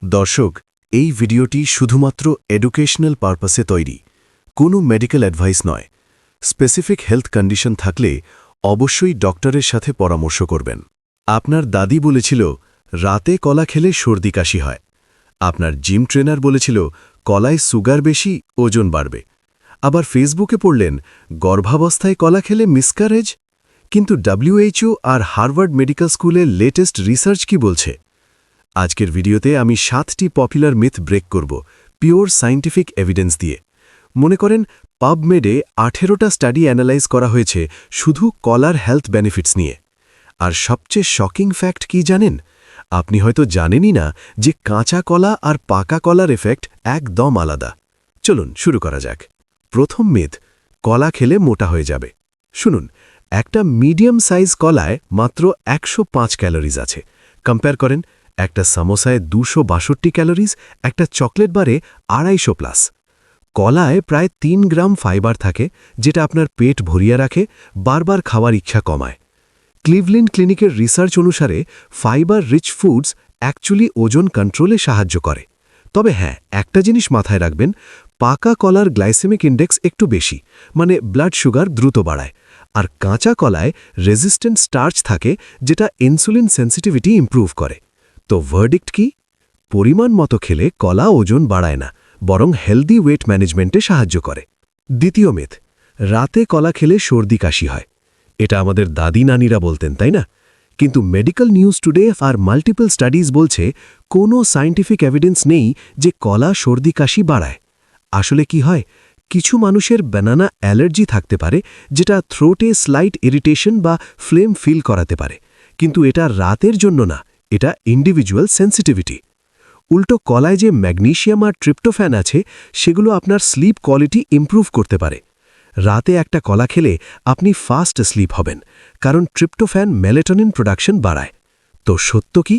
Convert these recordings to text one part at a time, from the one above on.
দর্শক, এই ভিডিওটি শুধুমাত্র এডুকেশনাল পারপাসে তৈরি, কোনো মেডিকেল অ্যাডভাইস নয়। স্পেসিফিক হেলথ কন্ডিশন থাকলে অবশ্যই ডক্টরের সাথে পরামর্শ করবেন। আপনার দাদি বলেছিল রাতে কলা খেলে সর্দি কাশি হয়। আপনার জিম ট্রেনার বলেছিল কলায় সুগার বেশি, ওজন বাড়বে। আবার ফেসবুকে পড়লেন গর্ভাবস্থায় কলা খেলে মিসক্যারেজ। কিন্তু WHO আর হার্ভার্ড মেডিকেল স্কুলের লেটেস্ট রিসার্চ কি বলছে? আজকের ভিডিওতে আমি 7টি পপুলার মিথ ব্রেক করব পিওর সায়েন্টিফিক এভিডেন্স দিয়ে। মনে করেন পাবমেডে 18টা স্টাডি অ্যানালাইজ করা হয়েছে শুধু কলার হেলথ বেনিফিটস নিয়ে। আর সবচেয়ে শকিং ফ্যাক্ট কি জানেন? আপনি হয়তো জানেনই না যে কাঁচা কলা আর পাকা কলার এফেক্ট একদম আলাদা। চলুন শুরু করা যাক। প্রথম মিথ, কলা খেলে মোটা হয়ে যাবে। শুনুন, একটা মিডিয়াম সাইজ কলায় মাত্র 105 ক্যালোরিজ আছে। কম্পেয়ার করেন একটা সামোসায় 262 ক্যালোরিজ, একটা চকলেট বারে 250 প্লাস। কলায় প্রায় 3 গ্রাম ফাইবার থাকে, যেটা আপনার পেট ভরিয়ে রাখে, বারবার খাওয়ার ইচ্ছা কমায়। ক্লিভল্যান্ড ক্লিনিকের রিসার্চ অনুসারে ফাইবার রিচ ফুডস অ্যাকচুয়ালি ওজন কন্ট্রোলে সাহায্য করে। তবে হ্যাঁ, একটা জিনিস মাথায় রাখবেন, পাকা কলার গ্লাইসেমিক ইন্ডেক্স একটু বেশি, মানে ব্লাড সুগার দ্রুত বাড়ায়। আর কাঁচা কলায় রেজিস্ট্যান্ট স্টার্চ থাকে, যেটা ইনসুলিন সেন্সিটিভিটি ইমপ্রুভ করে। তো ভার্ডিক্ট কি? পরিমাণ মতো খেলে কলা ওজন বাড়ায় না, বরং হেলদি ওয়েট ম্যানেজমেন্টে সাহায্য করে। দ্বিতীয় মিথ, রাতে কলা খেলে সর্দি কাশি হয়। এটা আমাদের দাদি নানিরা বলতেন, তাই না? কিন্তু মেডিকেল নিউজ টুডে আর মাল্টিপল স্টাডিজ বলছে কোনো সায়েন্টিফিক এভিডেন্স নেই যে কলা সর্দি কাশি বাড়ায়। আসলে কি হয়, কিছু মানুষের ব্যানানা অ্যালার্জি থাকতে পারে, যেটা থ্রোটে স্লাইট ইরিটেশন বা ফ্লেম ফিল করাতে পারে। কিন্তু এটা রাতের জন্য না, এটা ইন্ডিভিজুয়াল সেন্সিটিভিটি। উল্টো কলায় যে ম্যাগনেসিয়াম আর ট্রিপ্টোফ্যান আছে, সেগুলো আপনার স্লিপ কোয়ালিটি ইমপ্রুভ করতে পারে। রাতে একটা কলা খেলে আপনি ফাস্ট স্লিপ হবেন, কারণ ট্রিপ্টোফ্যান মেলাটোনিন প্রোডাকশন বাড়ায়। তো সত্য কি?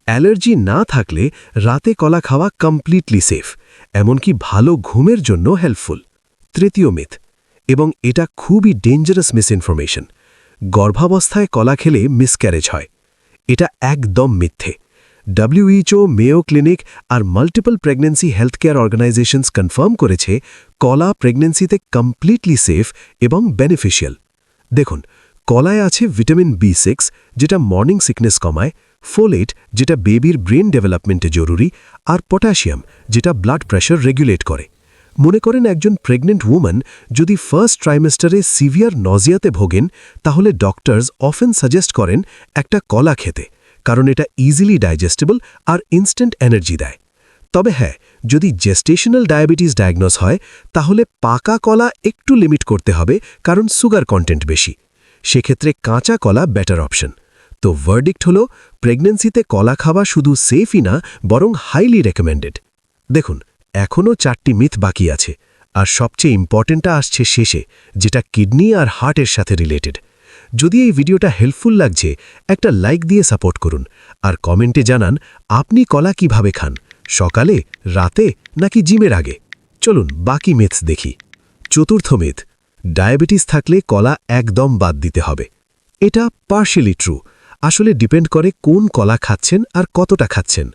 অ্যালার্জি না থাকলে রাতে কলা খাওয়া কমপ্লিটলি সেফ, এমনকি ভালো ঘুমের জন্য হেল্পফুল। তৃতীয় মিথ, এবং এটা খুবই ডেঞ্জারাস মিসইনফরমেশন, গর্ভাবস্থায় কলা খেলে মিসক্যারেজ হয়। এটা একদম মিথ্যে। WHO, মেয়ো ক্লিনিক আর multiple pregnancy health care organisations confirm করেছে কলা প্রেগন্যান্সিতে কমপ্লিটলি সেফ এবং বেনিফিশিয়াল। দেখুন, কলায় আছে ভিটামিন B6, যেটা মর্নিং সিকনেস কমায়, ফোলেট, যেটা বেবির ব্রেন ডেভেলপমেন্টে জরুরি, আর পটাশিয়াম, যেটা ব্লাড প্রেশার রেগুলেট করে। মনে করেন একজন প্রেগনেন্ট উম্যান যদি ফার্স্ট ট্রাইমেস্টারে সিভিয়ার নজিয়াতে ভোগেন, তাহলে ডক্টরস অফেন সাজেস্ট করেন একটা কলা খেতে, কারণ এটা ইজিলি ডাইজেস্টেবল আর ইনস্ট্যান্ট এনার্জি দেয়। তবে হ্যাঁ, যদি জেস্টেশনাল ডায়াবেটিস ডায়াগনোজ হয়, তাহলে পাকা কলা একটু লিমিট করতে হবে, কারণ সুগার কন্টেন্ট বেশি। সেক্ষেত্রে কাঁচা কলা বেটার অপশন। তো ভার্ডিক্ট হল, প্রেগন্যান্সিতে কলা খাওয়া শুধু সেফই না, বরং হাইলি রেকমেন্ডেড। দেখুন, এখনও 4টি মিথ বাকি আছে, আর সবচেয়ে ইম্পর্টেন্টটা আসছে শেষে, যেটা কিডনি আর হার্টের সাথে রিলেটেড। যদি এই ভিডিওটা হেল্পফুল লাগছে, একটা লাইক দিয়ে সাপোর্ট করুন, আর কমেন্টে জানান আপনি কলা কিভাবে খান, সকালে, রাতে নাকি জিমের আগে। চলুন বাকি মিথস দেখি। চতুর্থ মিথ, ডায়াবেটিস থাকলে কলা একদম বাদ দিতে হবে। এটা পার্শিয়ালি ট্রু। আসলে ডিপেন্ড করে কোন কলা খাচ্ছেন আর কতটা খাচ্ছেন।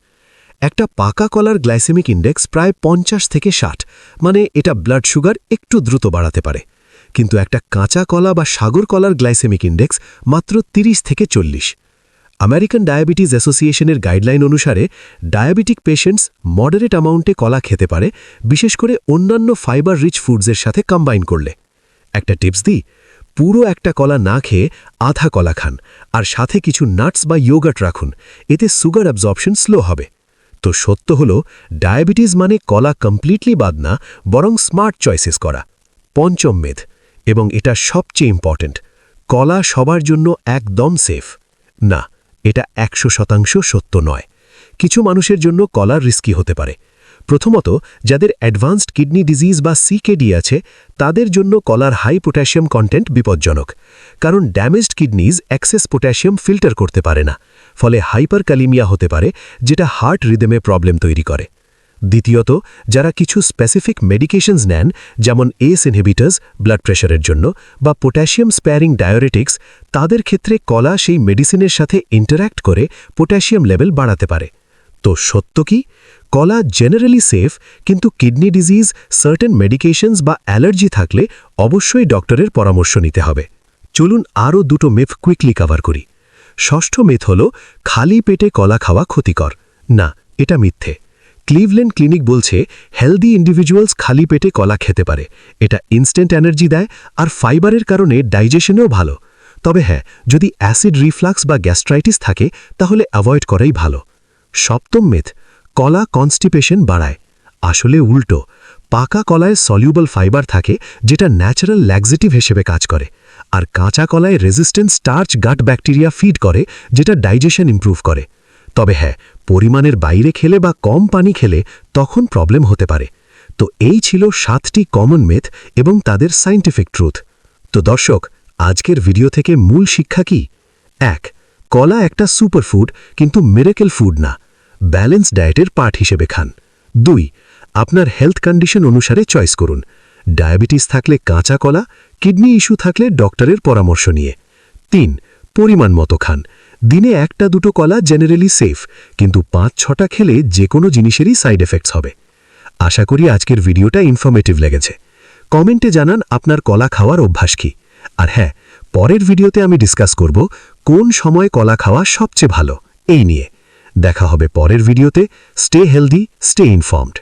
একটা পাকা কলার গ্লাইসেমিক ইন্ডেক্স প্রায় 50 থেকে 60, মানে এটা ব্লাড সুগার একটু দ্রুত বাড়াতে পারে। কিন্তু একটা কাঁচা কলা বা সাগর কলার গ্লাইসেমিক ইন্ডেক্স মাত্র 30 থেকে 40। আমেরিকান ডায়াবেটিস অ্যাসোসিয়েশনের গাইডলাইন অনুসারে ডায়াবেটিক পেশেন্টস মডারেট অ্যামাউন্টে কলা খেতে পারে, বিশেষ করে অন্যান্য ফাইবার রিচ ফুডসের সাথে কম্বাইন করলে। একটা টিপস দিই, পুরো একটা কলা না খেয়ে আধা কলা খান, আর সাথে কিছু নাটস বা ইয়োগার্ট রাখুন, এতে সুগার অ্যাবজর্পশন স্লো হবে। তো সত্য হল, ডায়াবেটিস মানে কলা কমপ্লিটলি বাদ না, বরং স্মার্ট চয়েসেস করা। পঞ্চম মিথ, এবং এটা সবচেয়ে ইম্পর্ট্যান্ট, কলা সবার জন্য একদম সেফ না। এটা 100% সত্য নয়। কিছু মানুষের জন্য কলা রিস্কি হতে পারে। প্রথমত, যাদের অ্যাডভান্সড কিডনি ডিজিজ বা CKD আছে, তাদের জন্য কলার হাই পটাশিয়াম কন্টেন্ট বিপজ্জনক, কারণ damaged kidneys excess potassium filter করতে পারে না, ফলে হাইপারক্যালিমিয়া হতে পারে, যেটা হার্ট রিদমে প্রবলেম তৈরি করে। দ্বিতীয়ত, যারা কিছু স্পেসিফিক মেডিকেশনস নেন, যেমন ACE ইনহিবিটর্স ব্লাড প্রেশারের জন্য বা পটাশিয়াম স্প্যারিং ডায়োরেটিক্স, তাদের ক্ষেত্রে কলা সেই মেডিসিনের সাথে ইন্টারঅ্যাক্ট করে পটাশিয়াম লেভেল বাড়াতে পারে। তো সত্য কি? কলা জেনারেলি সেফ, কিন্তু কিডনি ডিজিজ, সার্টেন মেডিকেশনস বা অ্যালার্জি থাকলে অবশ্যই ডক্টরের পরামর্শ নিতে হবে। চলুন আরও দুটো মিথ কুইকলি কভার করি। ষষ্ঠ মিথ হল খালি পেটে কলা খাওয়া ক্ষতিকর। না, এটা মিথ্যে। ক্লিভল্যান্ড ক্লিনিক বলছে হেলদি ইন্ডিভিজুয়ালস খালি পেটে কলা খেতে পারে। এটা ইনস্ট্যান্ট এনার্জি দেয় আর ফাইবারের কারণে ডাইজেশনেও ভালো। তবে হ্যাঁ, যদি অ্যাসিড রিফ্লাক্স বা গ্যাস্ট্রাইটিস থাকে তাহলে অ্যাভয়েড করাই ভালো। সপ্তম মিথ, কলা কনস্টিপেশন বাড়ায়। আসলে উল্টো। পাকা কলায় সলিউবল ফাইবার থাকে, যেটা ন্যাচারাল ল্যাক্সেটিভ হিসেবে কাজ করে। আর কাঁচা কলায় রেজিস্ট্যান্ট স্টার্চ গাট ব্যাকটেরিয়া ফিড করে, যেটা ডাইজেশন ইমপ্রুভ করে। তবে হ্যাঁ, পরিমাণের বাইরে খেলে বা কম পানি খেলে তখন প্রবলেম হতে পারে। তো এই ছিল 7টি কমন মিথ এবং তাদের সায়েন্টিফিক ট্রুথ। তো দর্শক, আজকের ভিডিও থেকে মূল শিক্ষা কি? 1. কলা একটা সুপারফুড, কিন্তু মিরাকেল ফুড না। ব্যালেন্স ডায়েটের পার্ট হিসেবে খান। 2. আপনার হেলথ কন্ডিশন অনুসারে চয়েস করুন। ডায়াবেটিস থাকলে কাঁচা কলা, কিডনি ইস্যু থাকলে ডক্টরের পরামর্শ নিয়ে। 3. পরিমাণ মতো খান। দিনে 1-2 কলা জেনারেলি সেফ, কিন্তু 5-6টা খেলে যে কোনো জিনিসেরই সাইড এফেক্টস হবে। আশা করি আজকের ভিডিওটা ইনফরমেটিভ লেগেছে। কমেন্টে জানান আপনার কলা খাওয়ার অভ্যাস কি। আর হ্যাঁ, পরের ভিডিওতে আমি ডিসকাস করব কোন সময় কলা খাওয়া সবচেয়ে ভালো এই নিয়ে। দেখা হবে পরের ভিডিওতে। Stay healthy, stay informed.